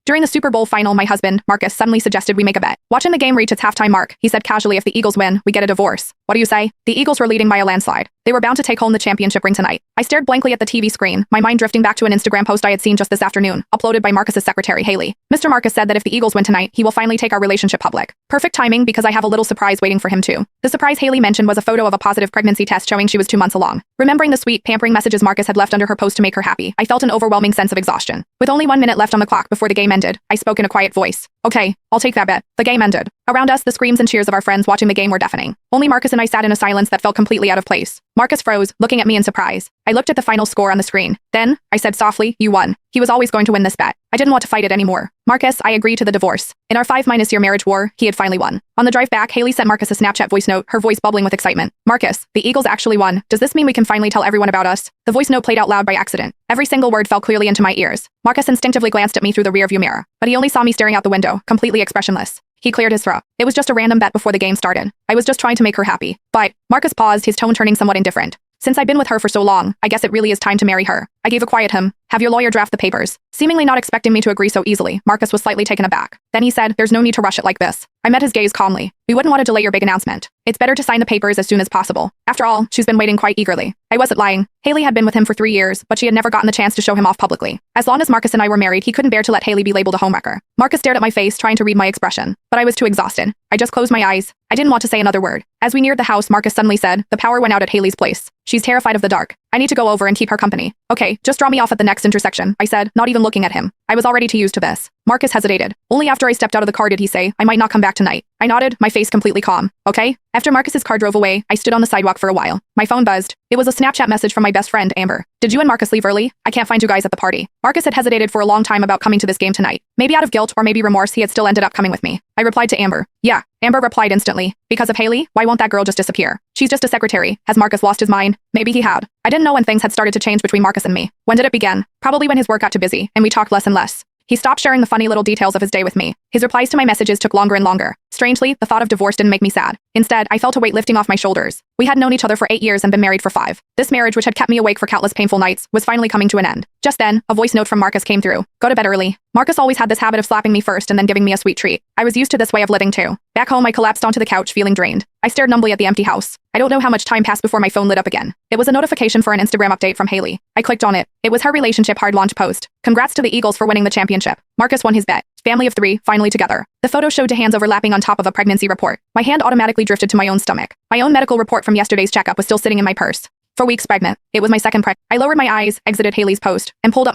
During the Super Bowl final, my husband, Marcus, suddenly suggested we make a bet. Watching the game reach its halftime mark, he said casually, if the Eagles win, we get a divorce. What do you say? The Eagles were leading by a landslide. They were bound to take home the championship ring tonight. I stared blankly at the TV screen, my mind drifting back to an Instagram post I had seen just this afternoon, uploaded by Marcus's secretary, Haley. Mr. Marcus said that if the Eagles win tonight, he will finally take our relationship public. Perfect timing because I have a little surprise waiting for him too. The surprise Haley mentioned was a photo of a positive pregnancy test showing she was 2 months along. Remembering the sweet, pampering messages Marcus had left under her post to make her happy, I felt an overwhelming sense of exhaustion. With only 1 minute left on the clock before the game ended, I spoke in a quiet voice. Okay, I'll take that bet. The game ended. Around us, the screams and cheers of our friends watching the game were deafening. Only Marcus and I sat in a silence that felt completely out of place. Marcus froze, looking at me in surprise. I looked at the final score on the screen. Then, I said softly, you won. He was always going to win this bet. I didn't want to fight it anymore. Marcus, I agreed to the divorce. In our 5-year marriage war, he had finally won. On the drive back, Haley sent Marcus a Snapchat voice note, her voice bubbling with excitement. Marcus, the Eagles actually won. Does this mean we can finally tell everyone about us? The voice note played out loud by accident. Every single word fell clearly into my ears. Marcus instinctively glanced at me through the rearview mirror, but he only saw me staring out the window, completely expressionless. He cleared his throat. It was just a random bet before the game started. I was just trying to make her happy. But Marcus paused, his tone turning somewhat indifferent. Since I've been with her for so long, I guess it really is time to marry her. I gave a quiet have your lawyer draft the papers. Seemingly not expecting me to agree so easily, Marcus was slightly taken aback. Then he said, there's no need to rush it like this. I met his gaze calmly. We wouldn't want to delay your big announcement. It's better to sign the papers as soon as possible. After all, she's been waiting quite eagerly. I wasn't lying. Haley had been with him for 3 years, but she had never gotten the chance to show him off publicly. As long as Marcus and I were married, he couldn't bear to let Haley be labeled a homewrecker. Marcus stared at my face, trying to read my expression, but I was too exhausted. I just closed my eyes. I didn't want to say another word. As we neared the house, Marcus suddenly said, the power went out at Haley's place. She's terrified of the dark. I need to go over and keep her company. Okay, just draw me off at the next intersection, I said, not even looking at him. I was already too used to this. Marcus hesitated. Only after I stepped out of the car did he say, I might not come back tonight. I nodded, my face completely calm. Okay? After Marcus's car drove away, I stood on the sidewalk for a while. My phone buzzed. It was a Snapchat message from my best friend, Amber. Did you and Marcus leave early? I can't find you guys at the party. Marcus had hesitated for a long time about coming to this game tonight. Maybe out of guilt or maybe remorse, he had still ended up coming with me. I replied to Amber. Yeah. Amber replied instantly. Because of Haley? Why won't that girl just disappear? She's just a secretary. Has Marcus lost his mind? Maybe he had. I didn't know when things had started to change between Marcus and me. When did it begin? Probably when his work got too busy, and we talked less and less. He stopped sharing the funny little details of his day with me. His replies to my messages took longer and longer. Strangely, the thought of divorce didn't make me sad. Instead, I felt a weight lifting off my shoulders. We had known each other for 8 years and been married for 5. This marriage, which had kept me awake for countless painful nights, was finally coming to an end. Just then, a voice note from Marcus came through. Go to bed early. Marcus always had this habit of slapping me first and then giving me a sweet treat. I was used to this way of living too. Back home, I collapsed onto the couch feeling drained. I stared numbly at the empty house. I don't know how much time passed before my phone lit up again. It was a notification for an Instagram update from Haley. I clicked on it. It was her relationship hard launch post. Congrats to the Eagles for winning the championship. Marcus won his bet. Family of 3, finally together. The photo showed 2 hands overlapping on top of a pregnancy report. My hand automatically drifted to my own stomach. My own medical report from yesterday's checkup was still sitting in my purse. 4 weeks pregnant. It was my second I lowered my eyes, exited Haley's post, and pulled up